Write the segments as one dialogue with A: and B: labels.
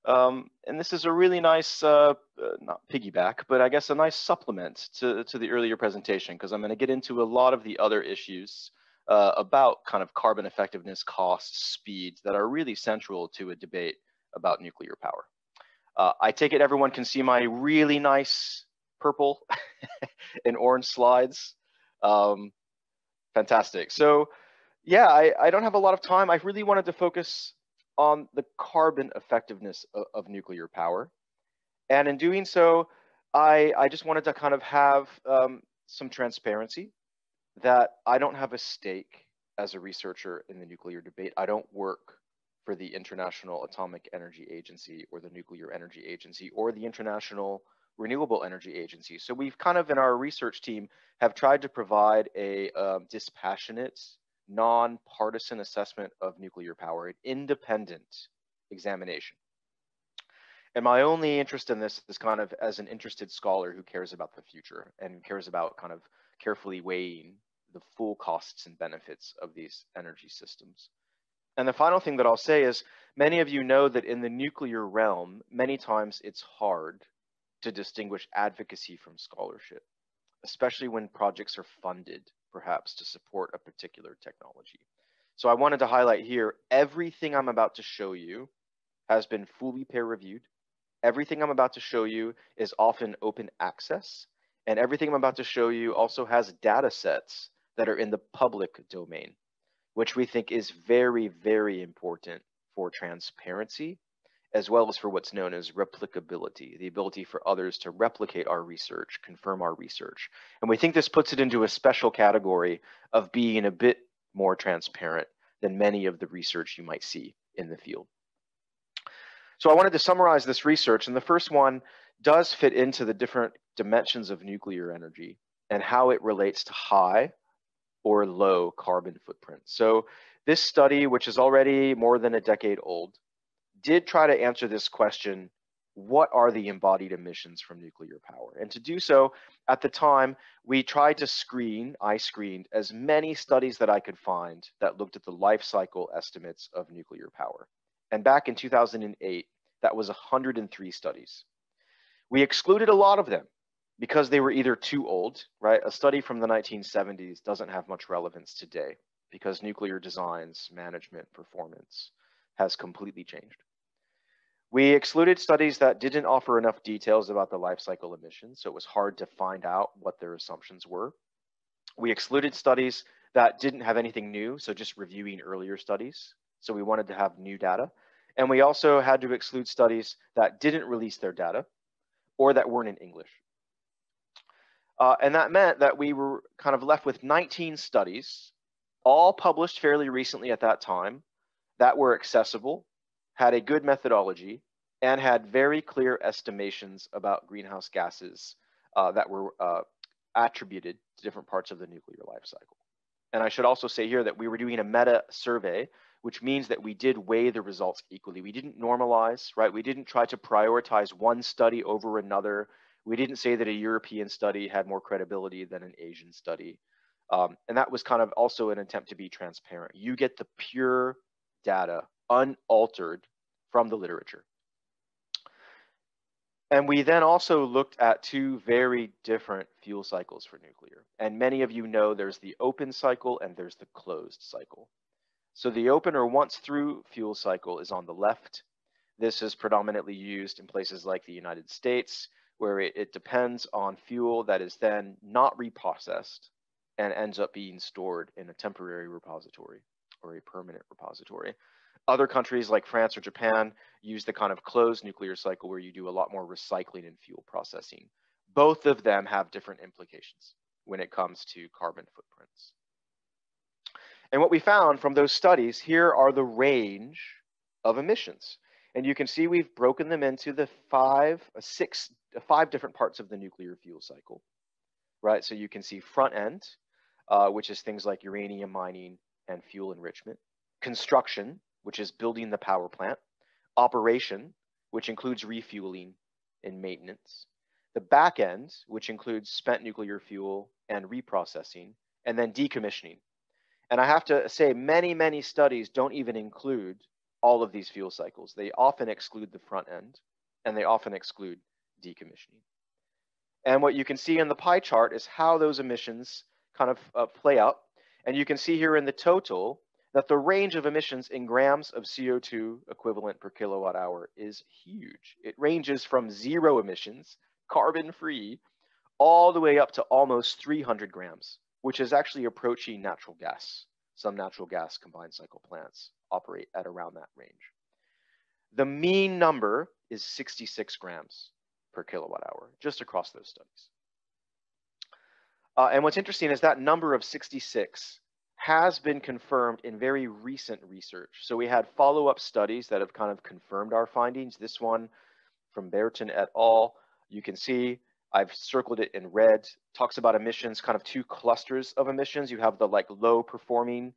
A: And this is a really nice, not piggyback, but I guess a nice supplement to the earlier presentation, because I'm going to get into a lot of the other issues about kind of carbon effectiveness, costs, speed that are really central to a debate about nuclear power. I take it everyone can see my really nice purple and orange slides. Fantastic. So yeah, I don't have a lot of time. I really wanted to focus on the carbon effectiveness of nuclear power. And in doing so, I just wanted to kind of have some transparency that I don't have a stake as a researcher in the nuclear debate. I don't work for the International Atomic Energy Agency or the Nuclear Energy Agency or the International Renewable Energy Agency. So we've kind of in our research team have tried to provide a dispassionate, non-partisan assessment of nuclear power, an independent examination. And my only interest in this is kind of as an interested scholar who cares about the future and cares about kind of carefully weighing the full costs and benefits of these energy systems. And the final thing that I'll say is many of you know that in the nuclear realm, many times it's hard to distinguish advocacy from scholarship, especially when projects are funded, perhaps to support a particular technology. So I wanted to highlight here, everything I'm about to show you has been fully peer-reviewed. Everything I'm about to show you is often open access, and everything I'm about to show you also has data sets that are in the public domain, which we think is very, very important for transparency, as well as for what's known as replicability, the ability for others to replicate our research, confirm our research. And we think this puts it into a special category of being a bit more transparent than many of the research you might see in the field. So I wanted to summarize this research, and the first one does fit into the different dimensions of nuclear energy and how it relates to high or low carbon footprint. So this study, which is already more than a decade old, did try to answer this question: what are the embodied emissions from nuclear power? And to do so, at the time, we tried to I screened as many studies that I could find that looked at the life cycle estimates of nuclear power. And back in 2008, that was 103 studies. We excluded a lot of them because they were either too old, right? A study from the 1970s doesn't have much relevance today because nuclear designs, management, performance has completely changed. We excluded studies that didn't offer enough details about the life cycle emissions, so it was hard to find out what their assumptions were. We excluded studies that didn't have anything new, so just reviewing earlier studies. So we wanted to have new data. And we also had to exclude studies that didn't release their data or that weren't in English. And that meant that we were kind of left with 19 studies, all published fairly recently at that time, that were accessible, had a good methodology, and had very clear estimations about greenhouse gases that were attributed to different parts of the nuclear life cycle. And I should also say here that we were doing a meta survey, which means that we did weigh the results equally. We didn't normalize, right? We didn't try to prioritize one study over another. We didn't say that a European study had more credibility than an Asian study. And that was kind of also an attempt to be transparent. You get the pure data, unaltered from the literature. And we then also looked at two very different fuel cycles for nuclear. And many of you know there's the open cycle and there's the closed cycle. So the open or once through fuel cycle is on the left. This is predominantly used in places like the United States, where it depends on fuel that is then not reprocessed and ends up being stored in a temporary repository or a permanent repository. Other countries like France or Japan use the kind of closed nuclear cycle where you do a lot more recycling and fuel processing. Both of them have different implications when it comes to carbon footprints. And what we found from those studies, here are the range of emissions. And you can see we've broken them into the five different parts of the nuclear fuel cycle, right? So you can see front end, which is things like uranium mining and fuel enrichment, construction, which is building the power plant, operation, which includes refueling and maintenance, the back end, which includes spent nuclear fuel and reprocessing, and then decommissioning. And I have to say, many, many studies don't even include all of these fuel cycles. They often exclude the front end, and they often exclude decommissioning. And what you can see in the pie chart is how those emissions kind of play out. And you can see here in the total that the range of emissions in grams of CO2 equivalent per kilowatt hour is huge. It ranges from 0 emissions, carbon-free, all the way up to almost 300 grams, which is actually approaching natural gas. Some natural gas combined cycle plants operate at around that range. The mean number is 66 grams per kilowatt hour, just across those studies. And what's interesting is that number of 66 has been confirmed in very recent research. So we had follow-up studies that have kind of confirmed our findings. This one from Berton et al. You can see I've circled it in red, talks about emissions, kind of 2 clusters of emissions. You have the like low performing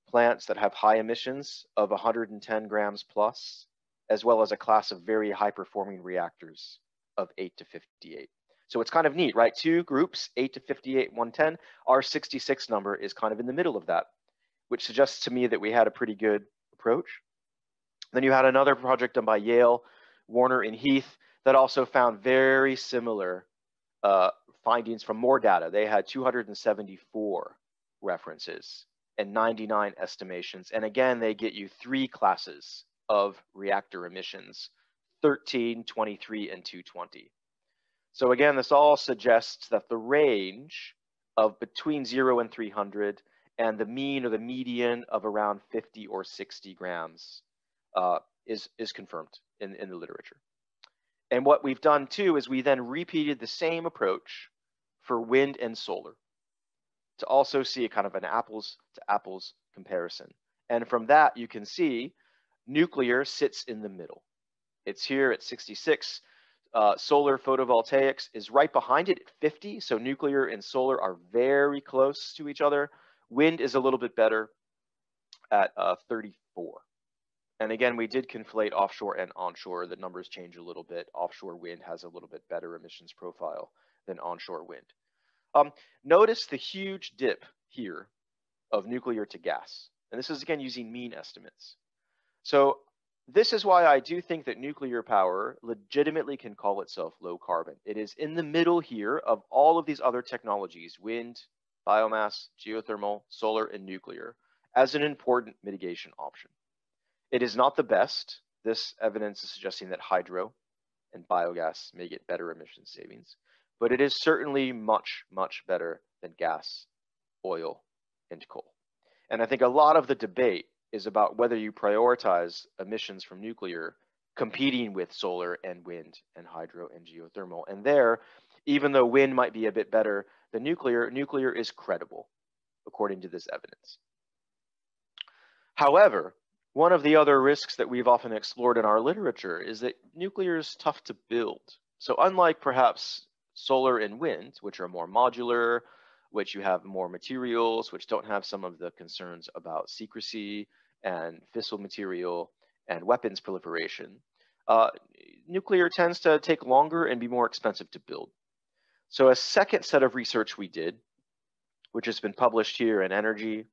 A: plants that have high emissions of 110 grams plus, as well as a class of very high performing reactors of 8 to 58. So it's kind of neat, right? 2 groups, 8 to 58, 110. Our 66 number is kind of in the middle of that, which suggests to me that we had a pretty good approach. Then you had another project done by Yale, Warner and Heath, that also found very similar findings from more data. They had 274 references and 99 estimations. And again, they get you 3 classes of reactor emissions, 13, 23, and 220. So again, this all suggests that the range of between 0 and 300 and the mean or the median of around 50 or 60 grams is confirmed in the literature. And what we've done too is we then repeated the same approach for wind and solar to also see a kind of an apples to apples comparison. And from that, you can see nuclear sits in the middle. It's here at 66. Solar photovoltaics is right behind it at 50. So nuclear and solar are very close to each other. Wind is a little bit better at 34. And again, we did conflate offshore and onshore. The numbers change a little bit. Offshore wind has a little bit better emissions profile than onshore wind. Notice the huge dip here of nuclear to gas. And this is again using mean estimates. So this is why I do think that nuclear power legitimately can call itself low carbon. It is in the middle here of all of these other technologies, wind, biomass, geothermal, solar, and nuclear, as an important mitigation option. It is not the best. This evidence is suggesting that hydro and biogas may get better emission savings, but it is certainly much, much better than gas, oil, and coal. And I think a lot of the debate is about whether you prioritize emissions from nuclear competing with solar and wind and hydro and geothermal. And there, even though wind might be a bit better than nuclear, nuclear is credible, according to this evidence. However, one of the other risks that we've often explored in our literature is that nuclear is tough to build. So unlike perhaps solar and wind, which are more modular, which you have more materials, which don't have some of the concerns about secrecy and fissile material and weapons proliferation, nuclear tends to take longer and be more expensive to build. So a second set of research we did, which has been published here in Energy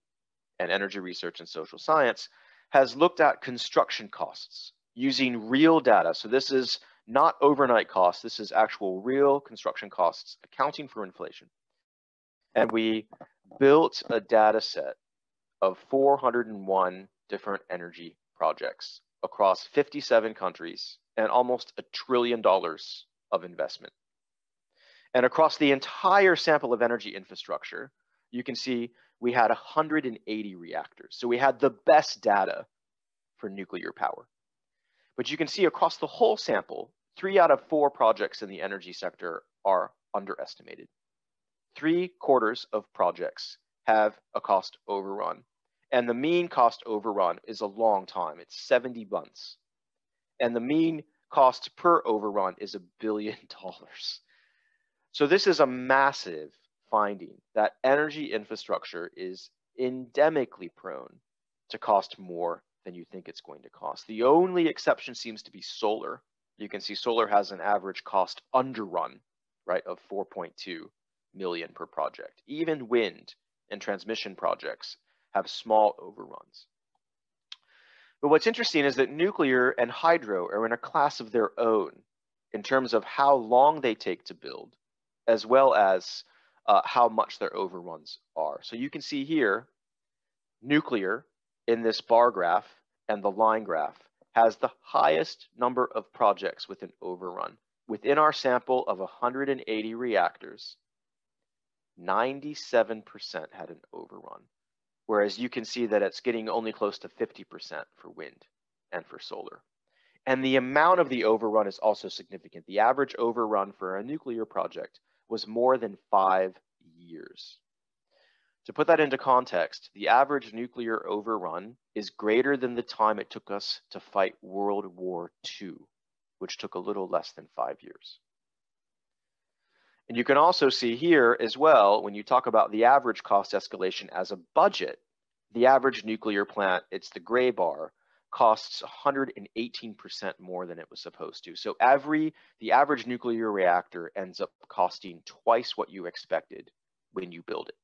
A: and Energy Research and Social Science, has looked at construction costs using real data. So this is not overnight costs. This is actual real construction costs accounting for inflation. And we built a data set of 401 different energy projects across 57 countries and almost $1 trillion of investment. And across the entire sample of energy infrastructure, you can see we had 180 reactors. So we had the best data for nuclear power. But you can see across the whole sample, 3 out of 4 projects in the energy sector are underestimated. 3/4 of projects have a cost overrun. And the mean cost overrun is a long time. It's 70 months. And the mean cost per overrun is $1 billion. So this is a massive finding that energy infrastructure is endemically prone to cost more than you think it's going to cost. The only exception seems to be solar. You can see solar has an average cost underrun, right, of 4.2 million per project. Even wind and transmission projects have small overruns. But what's interesting is that nuclear and hydro are in a class of their own in terms of how long they take to build, as well as how much their overruns are. So you can see here, nuclear in this bar graph and the line graph has the highest number of projects with an overrun. Within our sample of 180 reactors, 97% had an overrun, whereas you can see that it's getting only close to 50% for wind and for solar. And the amount of the overrun is also significant. The average overrun for a nuclear project was more than 5 years. To put that into context, the average nuclear overrun is greater than the time it took us to fight World War II, which took a little less than 5 years. And you can also see here as well, when you talk about the average cost escalation as a budget, the average nuclear plant, it's the gray bar, costs 118% more than it was supposed to. So the average nuclear reactor ends up costing twice what you expected when you build it.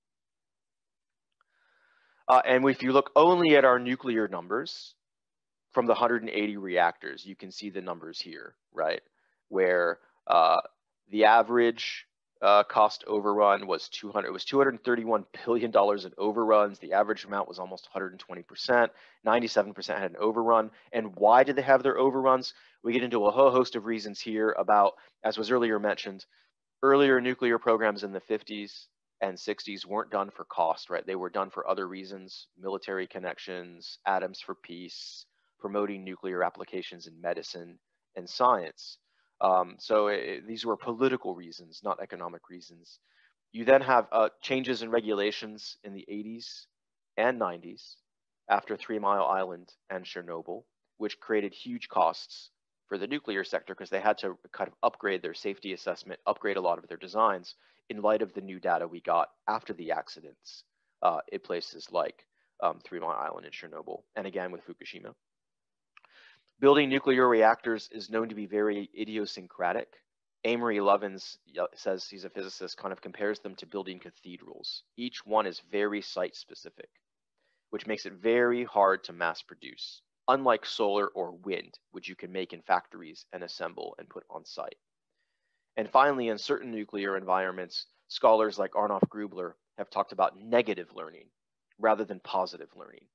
A: And if you look only at our nuclear numbers from the 180 reactors, you can see the numbers here, right? Where the average cost overrun was $231 billion in overruns. The average amount was almost 120%. 97% had an overrun. And why did they have their overruns? We get into a whole host of reasons here about, as was earlier mentioned, earlier nuclear programs in the 50s and 60s weren't done for cost, right? They were done for other reasons: military connections, atoms for peace, promoting nuclear applications in medicine and science. These were political reasons, not economic reasons. You then have changes in regulations in the 80s and 90s after 3 Mile Island and Chernobyl, which created huge costs for the nuclear sector because they had to kind of upgrade their safety assessment, upgrade a lot of their designs in light of the new data we got after the accidents in places like 3 Mile Island and Chernobyl, and again with Fukushima. Building nuclear reactors is known to be very idiosyncratic. Amory Lovins says, he's a physicist, kind of compares them to building cathedrals. Each one is very site specific, which makes it very hard to mass produce, unlike solar or wind, which you can make in factories and assemble and put on site. And finally, in certain nuclear environments, scholars like Arnof Grubler have talked about negative learning rather than positive learning.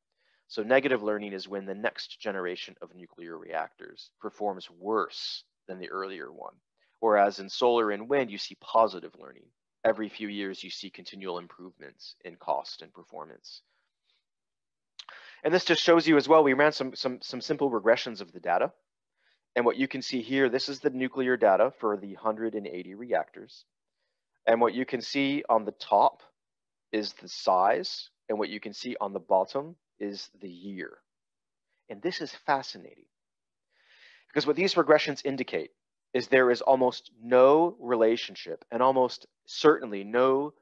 A: So negative learning is when the next generation of nuclear reactors performs worse than the earlier one. Whereas in solar and wind, you see positive learning. Every few years, you see continual improvements in cost and performance. And this just shows you as well, we ran some simple regressions of the data. And what you can see here, this is the nuclear data for the 180 reactors. And what you can see on the top is the size, and what you can see on the bottom is the year. And this is fascinating, because what these regressions indicate is there is almost no relationship, and almost certainly no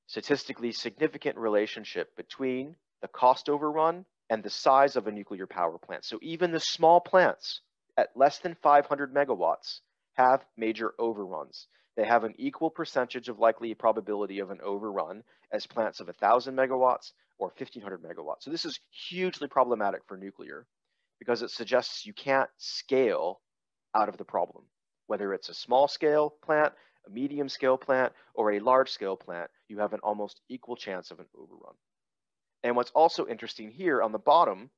A: statistically significant relationship between the cost overrun and the size of a nuclear power plant. So even the small plants at less than 500 megawatts have major overruns. They have an equal percentage of likely probability of an overrun as plants of 1,000 megawatts or 1,500 megawatts. So this is hugely problematic for nuclear because it suggests you can't scale out of the problem. Whether it's a small scale plant, a medium scale plant, or a large scale plant, you have an almost equal chance of an overrun. And what's also interesting here on the bottom,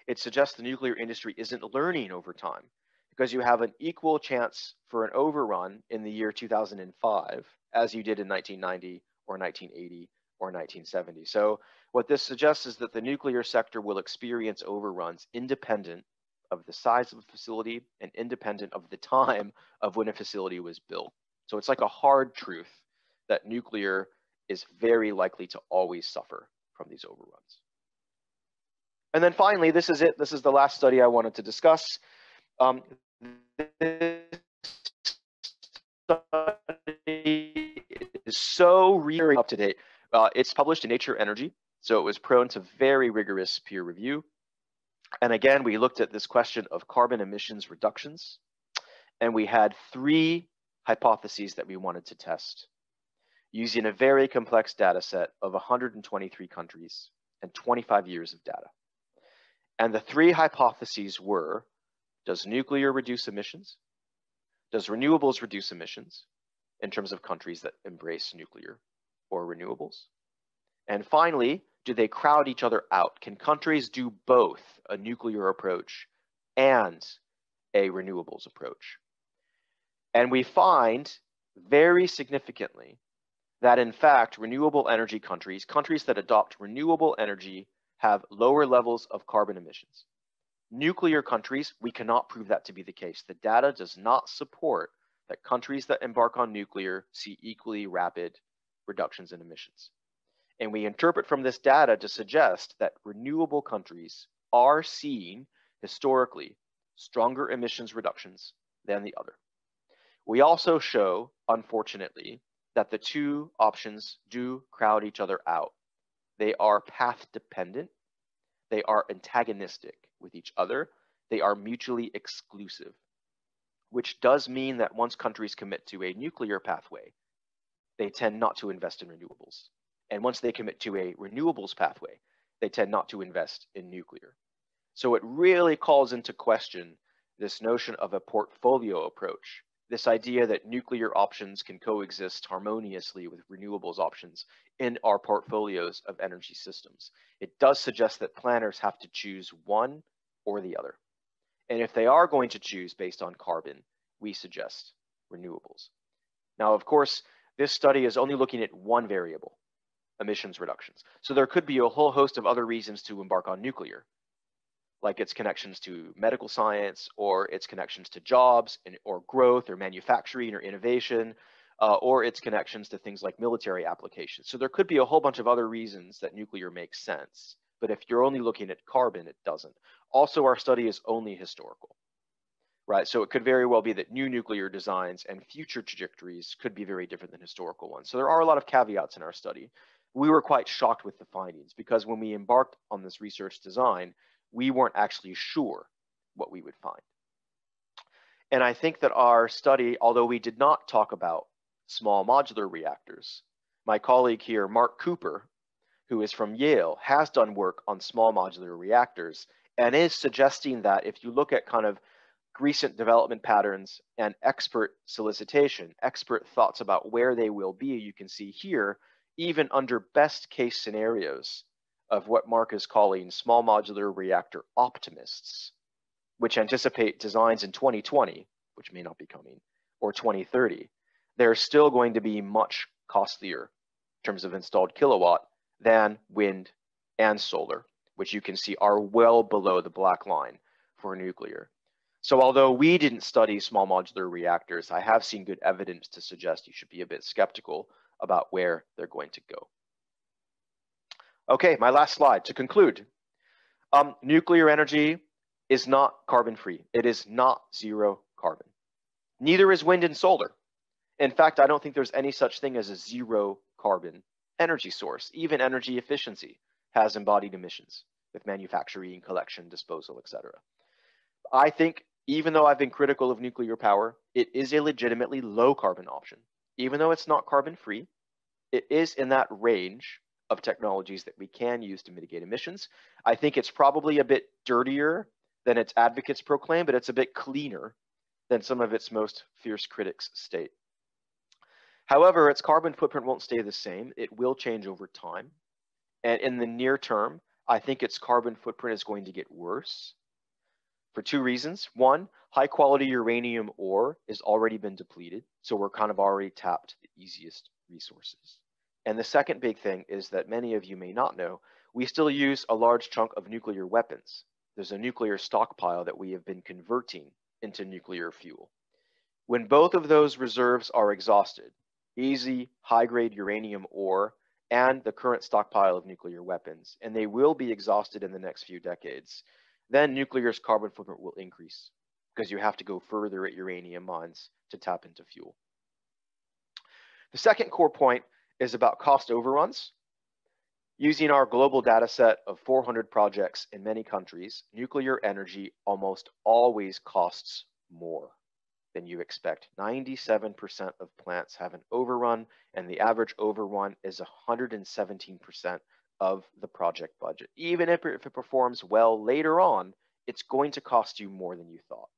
A: it suggests the nuclear industry isn't learning over time, because you have an equal chance for an overrun in the year 2005 as you did in 1990 or 1980 or 1970. So what this suggests is that the nuclear sector will experience overruns independent of the size of a facility and independent of the time of when a facility was built. So it's like a hard truth that nuclear is very likely to always suffer from these overruns. And then finally, this is it. This is the last study I wanted to discuss. This study is so really up to date. It's published in Nature Energy, so it was prone to very rigorous peer review. And again, we looked at this question of carbon emissions reductions, and we had 3 hypotheses that we wanted to test using a very complex data set of 123 countries and 25 years of data. And the three hypotheses were, does nuclear reduce emissions? Does renewables reduce emissions in terms of countries that embrace nuclear or renewables? And finally, do they crowd each other out? Can countries do both a nuclear approach and a renewables approach? And we find very significantly that in fact, renewable energy countries, countries that adopt renewable energy, have lower levels of carbon emissions. Nuclear countries, we cannot prove that to be the case. The data does not support that countries that embark on nuclear see equally rapid reductions in emissions. And we interpret from this data to suggest that renewable countries are seeing historically stronger emissions reductions than the other. We also show, unfortunately, that the two options do crowd each other out. They are path dependent. They are antagonistic with each other. They are mutually exclusive, which does mean that once countries commit to a nuclear pathway, they tend not to invest in renewables. And once they commit to a renewables pathway, they tend not to invest in nuclear. So it really calls into question this notion of a portfolio approach, this idea that nuclear options can coexist harmoniously with renewables options in our portfolios of energy systems. It does suggest that planners have to choose one or the other. And if they are going to choose based on carbon, we suggest renewables. Now, of course, this study is only looking at one variable, emissions reductions. So there could be a whole host of other reasons to embark on nuclear, like its connections to medical science, or its connections to jobs, or growth, or manufacturing, or innovation, or its connections to things like military applications. So there could be a whole bunch of other reasons that nuclear makes sense. But if you're only looking at carbon, it doesn't. Also, our study is only historical, right? So it could very well be that new nuclear designs and future trajectories could be very different than historical ones. So there are a lot of caveats in our study. We were quite shocked with the findings because when we embarked on this research design, we weren't actually sure what we would find. And I think that our study, although we did not talk about small modular reactors, my colleague here, Mark Cooper, who is from Yale, has done work on small modular reactors and is suggesting that if you look at kind of recent development patterns and expert solicitation, expert thoughts about where they will be, you can see here, even under best case scenarios of what Mark is calling small modular reactor optimists, which anticipate designs in 2020, which may not be coming, or 2030, they're still going to be much costlier in terms of installed kilowatt than wind and solar, which you can see are well below the black line for nuclear. So although we didn't study small modular reactors, I have seen good evidence to suggest you should be a bit skeptical about where they're going to go. Okay, my last slide to conclude. Nuclear energy is not carbon-free. It is not zero carbon. Neither is wind and solar. In fact, I don't think there's any such thing as a zero carbon energy source. Even energy efficiency has embodied emissions with manufacturing, collection, disposal, etc. I think even though I've been critical of nuclear power, it is a legitimately low carbon option. Even though it's not carbon-free, it is in that range of technologies that we can use to mitigate emissions. I think it's probably a bit dirtier than its advocates proclaim, but it's a bit cleaner than some of its most fierce critics state. However, its carbon footprint won't stay the same. It will change over time. And in the near term, I think its carbon footprint is going to get worse for two reasons. One, high quality uranium ore has already been depleted. So we're kind of already tapped the easiest resources. And the second big thing is that many of you may not know, we still use a large chunk of nuclear weapons. There's a nuclear stockpile that we have been converting into nuclear fuel. When both of those reserves are exhausted, easy high-grade uranium ore and the current stockpile of nuclear weapons, and they will be exhausted in the next few decades, then nuclear's carbon footprint will increase because you have to go further at uranium mines to tap into fuel. The second core point is about cost overruns. Using our global data set of 400 projects in many countries, nuclear energy almost always costs more than you expect. 97% of plants have an overrun, and the average overrun is 117% of the project budget. Even if it performs well later on, it's going to cost you more than you thought.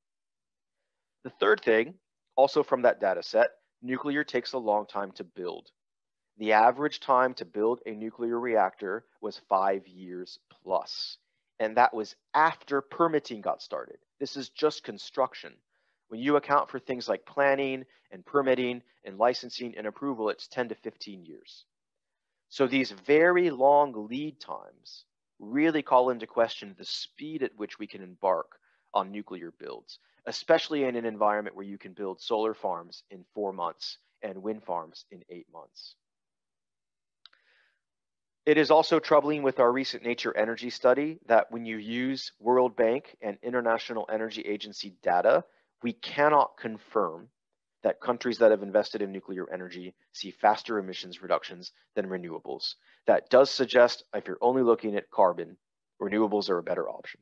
A: The third thing, also from that data set, nuclear takes a long time to build. The average time to build a nuclear reactor was 5 years plus, and that was after permitting got started. This is just construction. When you account for things like planning and permitting and licensing and approval, it's 10 to 15 years. So these very long lead times really call into question the speed at which we can embark on nuclear builds, especially in an environment where you can build solar farms in 4 months and wind farms in 8 months. It is also troubling with our recent Nature Energy study that when you use World Bank and International Energy Agency data, we cannot confirm that countries that have invested in nuclear energy see faster emissions reductions than renewables. That does suggest, if you're only looking at carbon, renewables are a better option.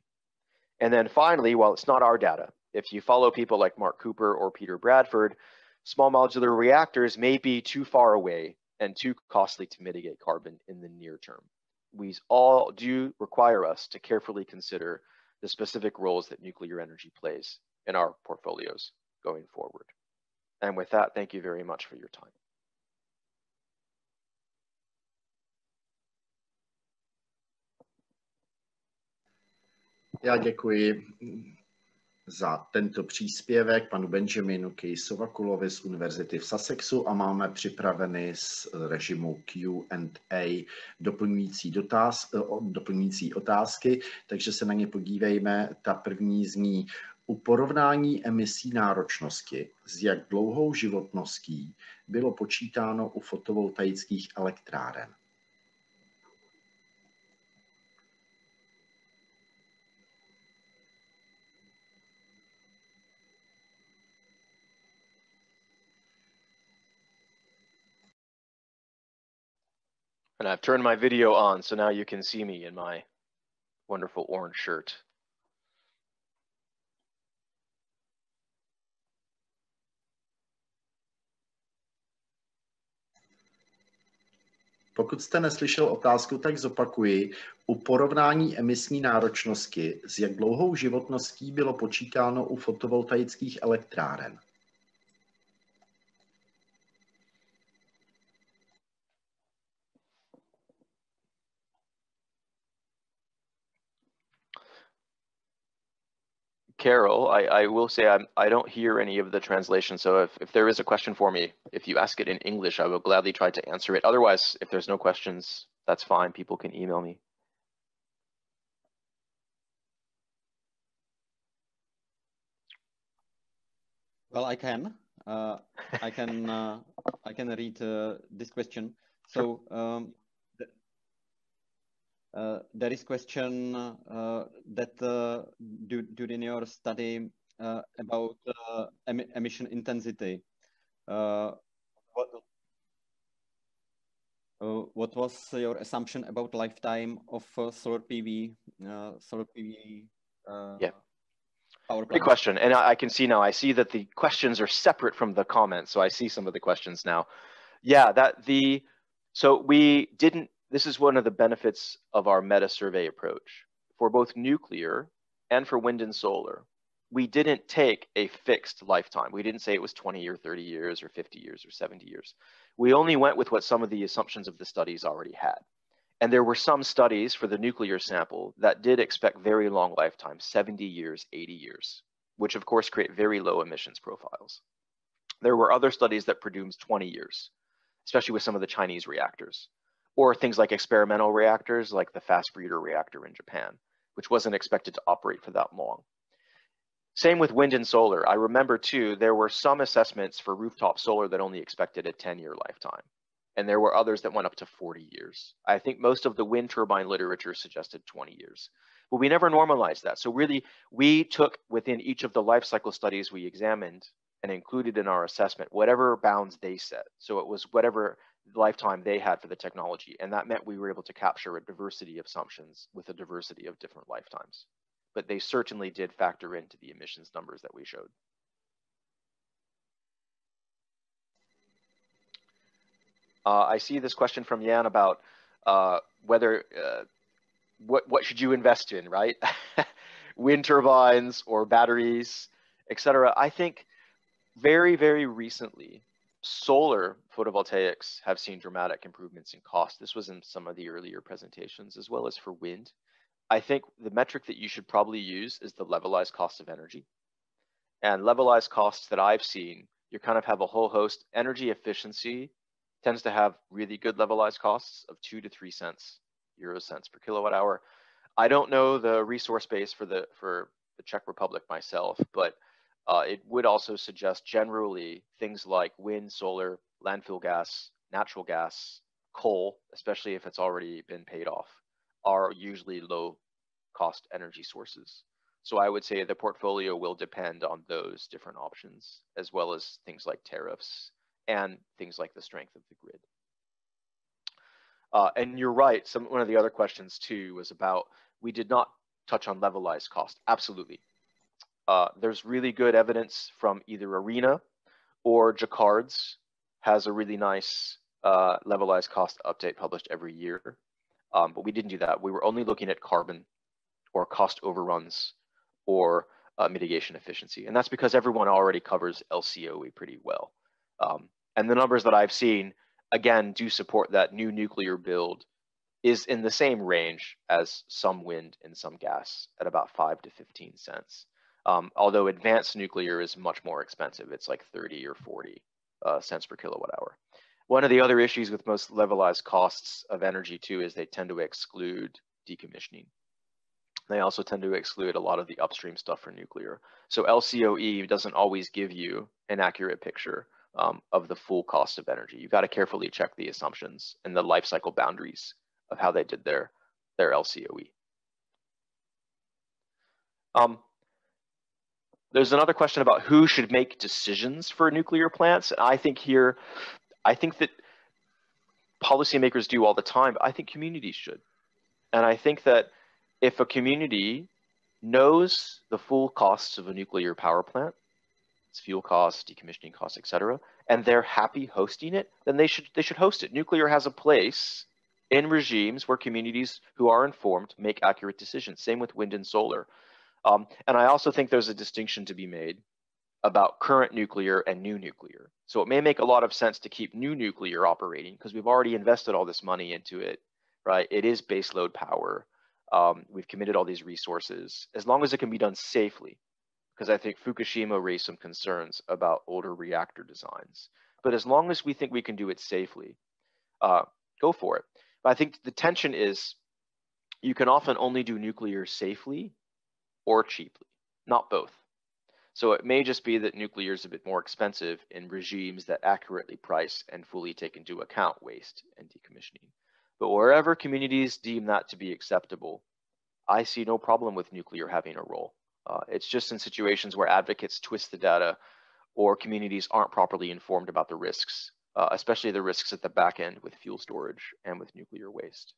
A: And then finally, while it's not our data, if you follow people like Mark Cooper or Peter Bradford, small modular reactors may be too far away and too costly to mitigate carbon in the near term. We all do require us to carefully consider the specific roles that nuclear energy plays in our portfolios going forward. And with that, thank you very much for your time.
B: Já děkuji za tento příspěvek panu Benjaminu K. Sovacoolovi z Univerzity v Sussexu a máme připraveny z režimu Q&A doplňující otázky, takže se na ně podívejme. Ta první zní: u porovnání emisí náročnosti s jak dlouhou životností bylo počítáno u fotovoltaických elektráren?
A: And I've turned my video on, so now you can see me in my wonderful orange shirt.
B: Pokud jste neslyšel otázku, tak zopakuji. U porovnání emisní náročnosti s jak dlouhou životností bylo počítáno u fotovoltaických elektráren?
A: Carol, I will say I don't hear any of the translation, so if there is a question for me, if you ask it in English, I will gladly try to answer it. Otherwise, if there's no questions, that's fine. People can email me.
C: Well, I can. I can read this question. So there is question that during your study about emission intensity, what was your assumption about lifetime of solar PV?
A: Yeah.
C: Power
A: Great
C: plants?
A: question. And I can see now, I see that the questions are separate from the comments. So I see some of the questions now. Yeah, so we didn't, this is one of the benefits of our meta survey approach. For both nuclear and for wind and solar, we didn't take a fixed lifetime. We didn't say it was 20 or 30 years or 50 years or 70 years. We only went with what some of the assumptions of the studies already had. And there were some studies for the nuclear sample that did expect very long lifetimes, 70 years, 80 years, which of course create very low emissions profiles. There were other studies that produced 20 years, especially with some of the Chinese reactors, or things like experimental reactors like the fast breeder reactor in Japan, which wasn't expected to operate for that long. Same with wind and solar. I remember too, there were some assessments for rooftop solar that only expected a 10-year lifetime. And there were others that went up to 40 years. I think most of the wind turbine literature suggested 20 years. But we never normalized that. So really, we took within each of the life cycle studies we examined and included in our assessment whatever bounds they set. So it was whatever lifetime they had for the technology. And that meant we were able to capture a diversity of assumptions with a diversity of different lifetimes. But they certainly did factor into the emissions numbers that we showed. I see this question from Jan about whether what should you invest in, right? Wind turbines or batteries, etc. I think very, very recently, solar photovoltaics have seen dramatic improvements in cost. This was in some of the earlier presentations, as well as for wind. I think the metric that you should probably use is the levelized cost of energy. And levelized costs that I've seen, you kind of have a whole host. Energy efficiency tends to have really good levelized costs of 2 to 3 euro cents per kilowatt hour. I don't know the resource base for the Czech Republic myself, but it would also suggest generally things like wind, solar, landfill gas, natural gas, coal, especially if it's already been paid off, are usually low cost energy sources. So I would say the portfolio will depend on those different options, as well as things like tariffs and things like the strength of the grid. And you're right, one of the other questions too was about, we did not touch on levelized cost. Absolutely. There's really good evidence from either ARENA or Jacquard's has a really nice levelized cost update published every year. But we didn't do that. We were only looking at carbon or cost overruns or mitigation efficiency. And that's because everyone already covers LCOE pretty well. And the numbers that I've seen, again, do support that new nuclear build is in the same range as some wind and some gas at about 5 to 15 cents. Although advanced nuclear is much more expensive. It's like 30 or 40 cents per kilowatt hour. One of the other issues with most levelized costs of energy too is they tend to exclude decommissioning. They also tend to exclude a lot of the upstream stuff for nuclear. So LCOE doesn't always give you an accurate picture of the full cost of energy. You've got to carefully check the assumptions and the life cycle boundaries of how they did their LCOE. There's another question about who should make decisions for nuclear plants. I think that policymakers do all the time, but I think communities should. And I think that if a community knows the full costs of a nuclear power plant, its fuel costs, decommissioning costs, etc., and they're happy hosting it, then they should host it. Nuclear has a place in regimes where communities who are informed make accurate decisions. Same with wind and solar. And I also think there's a distinction to be made about current nuclear and new nuclear. So it may make a lot of sense to keep new nuclear operating because we've already invested all this money into it, right? It is baseload power. We've committed all these resources, as long as it can be done safely, because I think Fukushima raised some concerns about older reactor designs. But as long as we think we can do it safely, go for it. But I think the tension is you can often only do nuclear safely or cheaply, not both. So it may just be that nuclear is a bit more expensive in regimes that accurately price and fully take into account waste and decommissioning. But wherever communities deem that to be acceptable, I see no problem with nuclear having a role. It's just in situations where advocates twist the data or communities aren't properly informed about the risks, especially the risks at the back end with fuel storage and with nuclear waste.